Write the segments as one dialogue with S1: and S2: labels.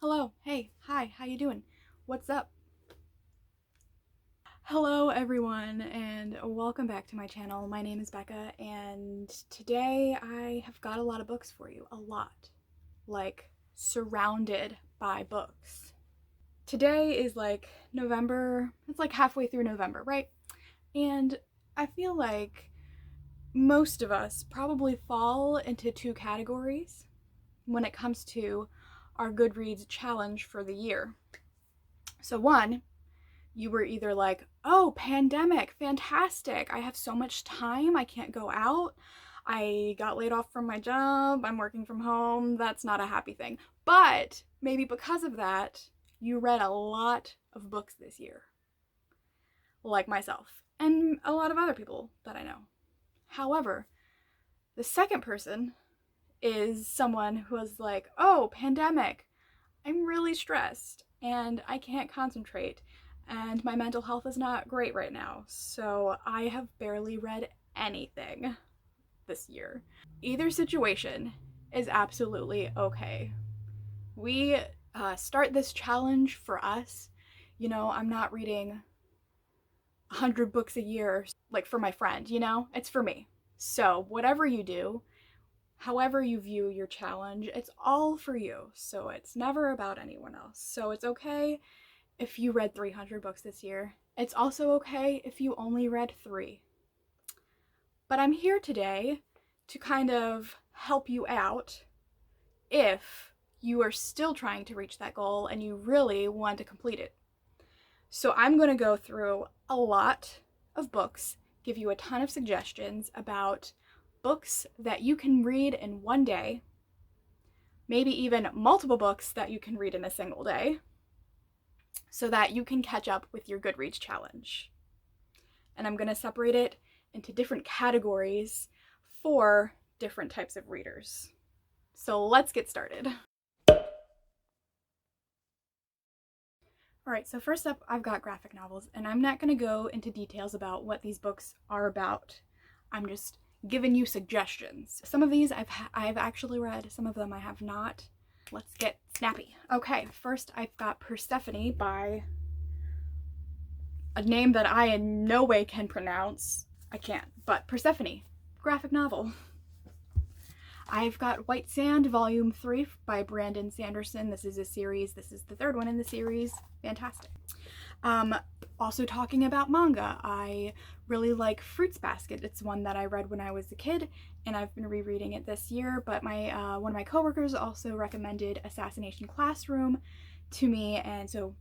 S1: Hello, hey, hi, how you doing? What's up? Hello everyone and welcome back to my channel. My name is Becca and today I have got a lot of books for you. A lot. Like surrounded by books. Today is like November, it's like halfway through November, right? And I feel like most of us probably fall into two categories when it comes to our Goodreads challenge for the year. So one, you were either like, oh, pandemic, fantastic. I have so much time. I can't go out. I got laid off from my job. I'm working from home. That's not a happy thing. But maybe because of that, you read a lot of books this year, like myself and a lot of other people that I know. However, the second person is someone who was like, oh, pandemic. I'm really stressed and I can't concentrate and my mental health is not great right now. So I have barely read anything this year. Either situation is absolutely okay. We start this challenge for us. You know, I'm not reading 100 books a year like for my friend, you know? It's for me. So whatever you do, however you view your challenge, it's all for you. So it's never about anyone else. So it's okay if you read 300 books this year. It's also okay if you only read 3. But I'm here today to kind of help you out if you are still trying to reach that goal and you really want to complete it. So I'm going to go through a lot of books, give you a ton of suggestions about books that you can read in one day, maybe even multiple books that you can read in a single day, so that you can catch up with your Goodreads challenge. And I'm going to separate it into different categories for different types of readers. So let's get started. Alright, so first up I've got graphic novels, and I'm not going to go into details about what these books are about. I'm just giving you suggestions. Some of these I've actually read, some of them I have not. Let's get snappy. Okay, first I've got Persephone by a name that I in no way can pronounce. I can't, but Persephone, graphic novel. I've got White Sand Volume 3 by Brandon Sanderson. This is a series. This is the third one in the series. Fantastic. Also talking about manga, I really like Fruits Basket. It's one that I read when I was a kid, and I've been rereading it this year, but my one of my coworkers also recommended Assassination Classroom to me, and so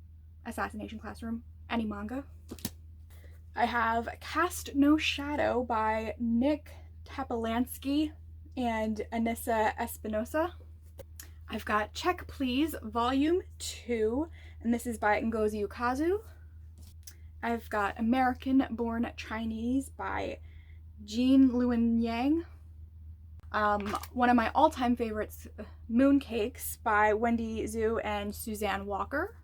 S1: Assassination Classroom, any manga. I have Cast No Shadow by Nick Topolansky and Anissa Espinosa. I've got Check Please Volume 2, and this is by Ngozi Ukazu. I've got American Born Chinese by Jean Luen Yang. One of my all-time favorites, Mooncakes by Wendy Zhu and Suzanne Walker.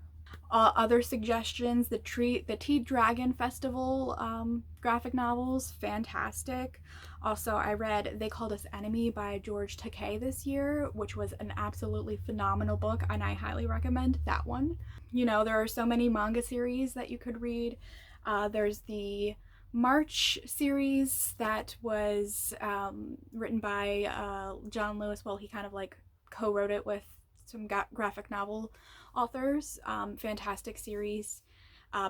S1: Other suggestions, the Tea Dragon Festival graphic novels, fantastic. Also, I read They Called Us Enemy by George Takei this year, which was an absolutely phenomenal book, and I highly recommend that one. You know, there are so many manga series that you could read. There's the March series that was written by John Lewis. Well, he kind of like co-wrote it with some graphic novel authors. Fantastic series.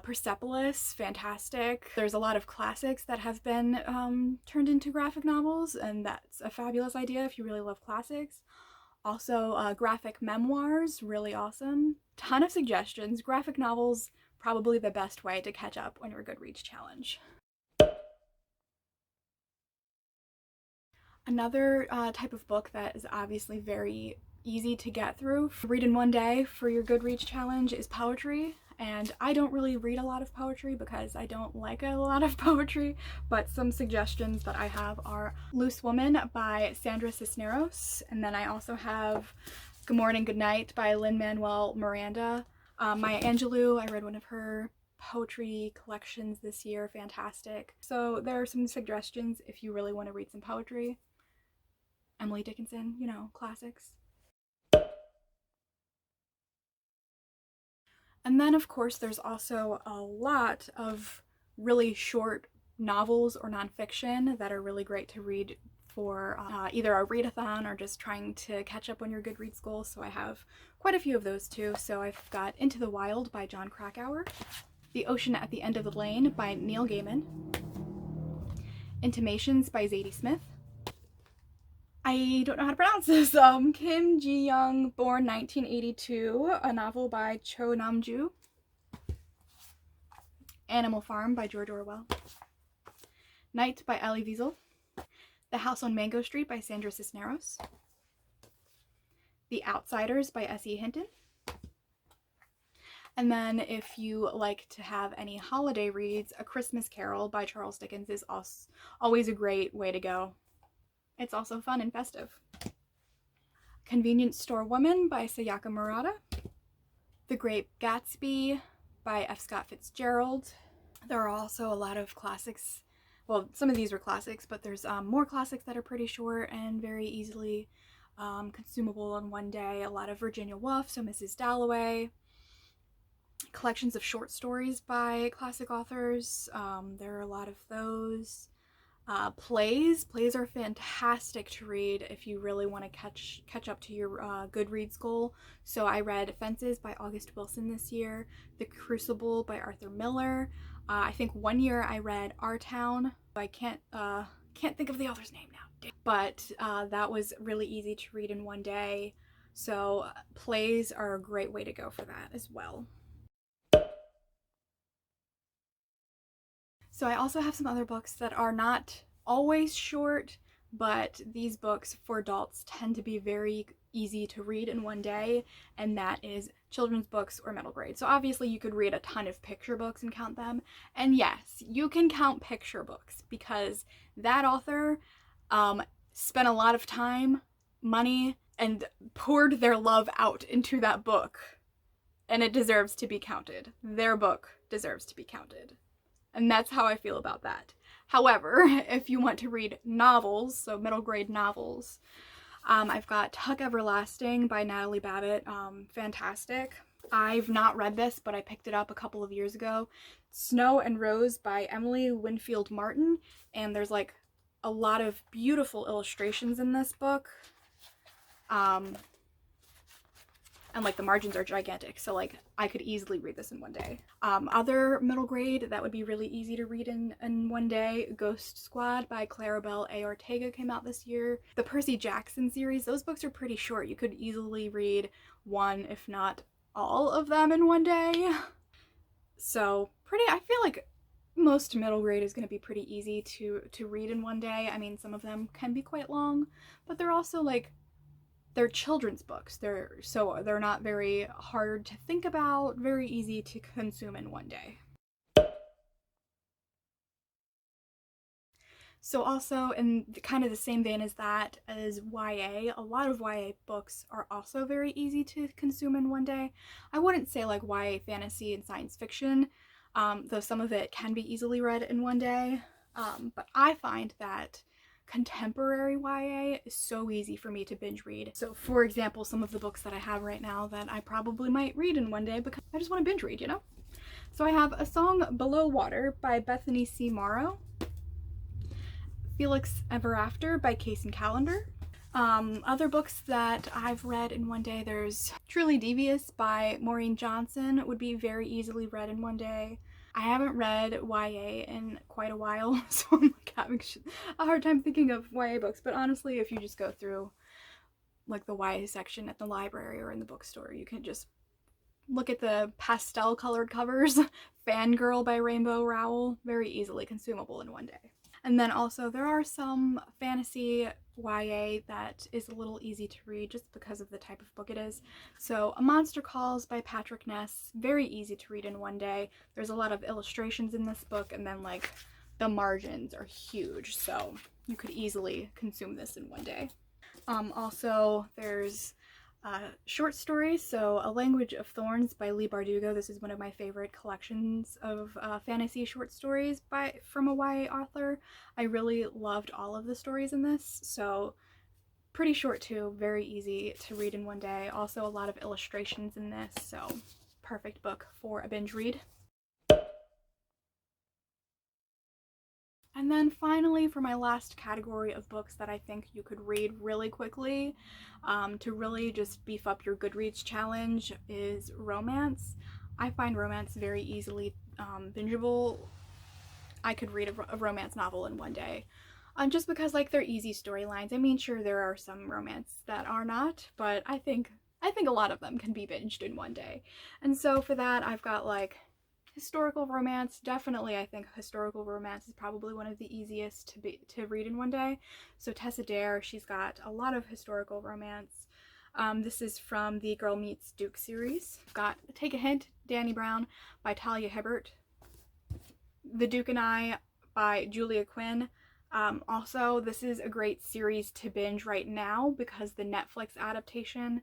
S1: Persepolis, fantastic. There's a lot of classics that have been turned into graphic novels, and that's a fabulous idea if you really love classics. Also, graphic memoirs, really awesome. Ton of suggestions. Graphic novels, probably the best way to catch up on your Goodreads challenge. Another type of book that is obviously very easy to get through, read in one day for your Goodreads challenge, is poetry. And I don't really read a lot of poetry because I don't like a lot of poetry, but some suggestions that I have are Loose Woman by Sandra Cisneros, and then I also have Good Morning, Good Night by Lin-Manuel Miranda. Maya Angelou, I read one of her poetry collections this year, fantastic. So there are some suggestions if you really want to read some poetry. Emily Dickinson, you know, classics. And then, of course, there's also a lot of really short novels or nonfiction that are really great to read for either a readathon or just trying to catch up on your Goodreads goals. So I have quite a few of those too. So I've got Into the Wild by Jon Krakauer, The Ocean at the End of the Lane by Neil Gaiman, Intimations by Zadie Smith. I don't know how to pronounce this. Kim Ji-young, born 1982, a novel by Cho Nam-ju. Animal Farm by George Orwell. Night by Ali Wiesel. The House on Mango Street by Sandra Cisneros. The Outsiders by S.E. Hinton. And then if you like to have any holiday reads, A Christmas Carol by Charles Dickens is always a great way to go. It's also fun and festive. Convenience Store Woman by Sayaka Murata. The Great Gatsby by F. Scott Fitzgerald. There are also a lot of classics. Well, some of these are classics, but there's more classics that are pretty short and very easily consumable in one day. A lot of Virginia Woolf, so Mrs. Dalloway. Collections of short stories by classic authors. There are a lot of those. Plays are fantastic to read if you really want to catch up to your Goodreads goal. So I read Fences by August Wilson this year, The Crucible by Arthur Miller. I think one year I read Our Town. I can't think of the author's name now, but that was really easy to read in one day. So plays are a great way to go for that as well. So I also have some other books that are not always short, but these books for adults tend to be very easy to read in one day, and that is children's books or middle grade. So obviously you could read a ton of picture books and count them. And yes, you can count picture books because that author spent a lot of time, money, and poured their love out into that book. And it deserves to be counted. Their book deserves to be counted. And that's how I feel about that. However, if you want to read novels, so middle grade novels, I've got Tuck Everlasting by Natalie Babbitt. Fantastic. I've not read this, but I picked it up a couple of years ago. Snow and Rose by Emily Winfield Martin. And there's like a lot of beautiful illustrations in this book. And like the margins are gigantic, so like I could easily read this in one day. Other middle grade that would be really easy to read in one day, Ghost Squad by Claribel A. Ortega came out this year. The Percy Jackson series, those books are pretty short. You could easily read one, if not all of them in one day. So I feel like most middle grade is going to be pretty easy to read in one day. I mean, some of them can be quite long, but they're also like, they're children's books. They're not very hard to think about, very easy to consume in one day. So also in kind of the same vein as that as YA, a lot of YA books are also very easy to consume in one day. I wouldn't say like YA fantasy and science fiction, though some of it can be easily read in one day. But I find that contemporary YA is so easy for me to binge read. So for example, some of the books that I have right now that I probably might read in one day because I just want to binge read, you know? So I have A Song Below Water by Bethany C. Morrow, Felix Ever After by Kaysen Callender. Other books that I've read in one day, there's Truly Devious by Maureen Johnson, would be very easily read in one day. I haven't read YA in quite a while, so I'm like having a hard time thinking of YA books, but honestly, if you just go through like the YA section at the library or in the bookstore, you can just look at the pastel colored covers. Fangirl by Rainbow Rowell, very easily consumable in one day. And then also there are some fantasy YA that is a little easy to read just because of the type of book it is. So A Monster Calls by Patrick Ness, very easy to read in one day. There's a lot of illustrations in this book, and then like the margins are huge, so you could easily consume this in one day. Also there's short stories, so A Language of Thorns by Leigh Bardugo. This is one of my favorite collections of fantasy short stories from a YA author. I really loved all of the stories in this, so pretty short too, very easy to read in one day. Also a lot of illustrations in this, so perfect book for a binge read. And then finally, for my last category of books that I think you could read really quickly to really just beef up your Goodreads challenge is romance. I find romance very easily bingeable. I could read a romance novel in one day. Just because like they're easy storylines. I mean, sure, there are some romance that are not, but I think a lot of them can be binged in one day. And so for that, I've got like historical romance. Definitely, I think historical romance is probably one of the easiest to read in one day. So Tessa Dare, she's got a lot of historical romance. This is from the Girl Meets Duke series. I've got Take a Hint, Danny Brown by Talia Hibbert. The Duke and I by Julia Quinn. Also, this is a great series to binge right now because the Netflix adaptation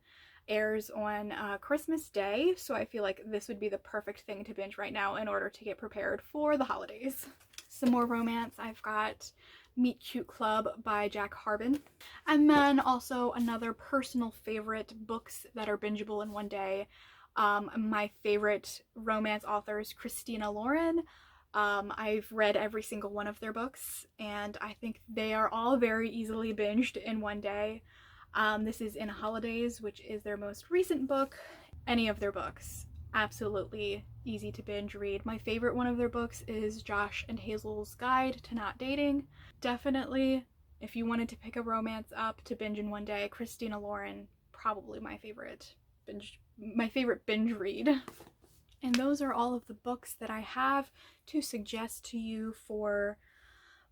S1: airs on Christmas Day, so I feel like this would be the perfect thing to binge right now in order to get prepared for the holidays. Some more romance. I've got Meet Cute Club by Jack Harbin. And then also another personal favorite, books that are bingeable in one day. My favorite romance authors, Christina Lauren. I've read every single one of their books, and I think they are all very easily binged in one day. This is In Holidays, which is their most recent book. Any of their books, absolutely easy to binge read. My favorite one of their books is Josh and Hazel's Guide to Not Dating. Definitely, if you wanted to pick a romance up to binge in one day, Christina Lauren, probably my favorite binge read. And those are all of the books that I have to suggest to you for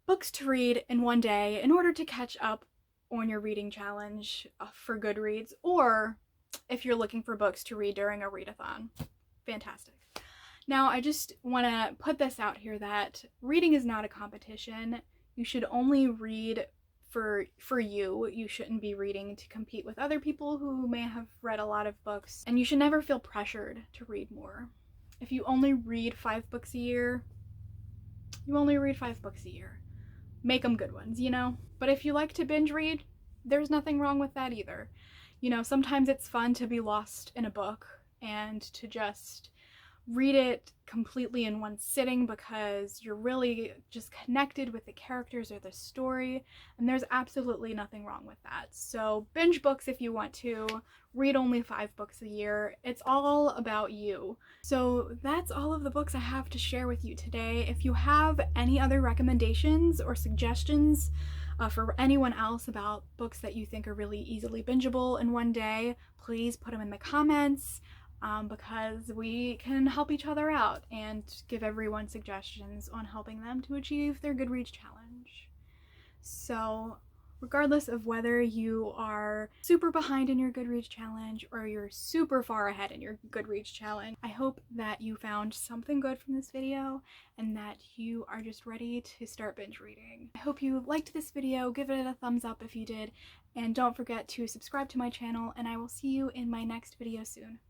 S1: books to read in one day in order to catch up on your reading challenge for Goodreads, or if you're looking for books to read during a readathon. Fantastic. Now, I just want to put this out here that reading is not a competition. You should only read for you. You shouldn't be reading to compete with other people who may have read a lot of books, and you should never feel pressured to read more. If you only read 5 books a year, you only read 5 books a year. Make them good ones, you know? But if you like to binge read, there's nothing wrong with that either. You know, sometimes it's fun to be lost in a book and to just read it completely in one sitting because you're really just connected with the characters or the story, and there's absolutely nothing wrong with that. So binge books if you want to, read only 5 books a year. It's all about you. So that's all of the books I have to share with you today. If you have any other recommendations or suggestions for anyone else about books that you think are really easily bingeable in one day, please put them in the comments. Because we can help each other out and give everyone suggestions on helping them to achieve their Goodreads challenge. So regardless of whether you are super behind in your Goodreads challenge or you're super far ahead in your Goodreads challenge, I hope that you found something good from this video and that you are just ready to start binge reading. I hope you liked this video. Give it a thumbs up if you did, and don't forget to subscribe to my channel, and I will see you in my next video soon.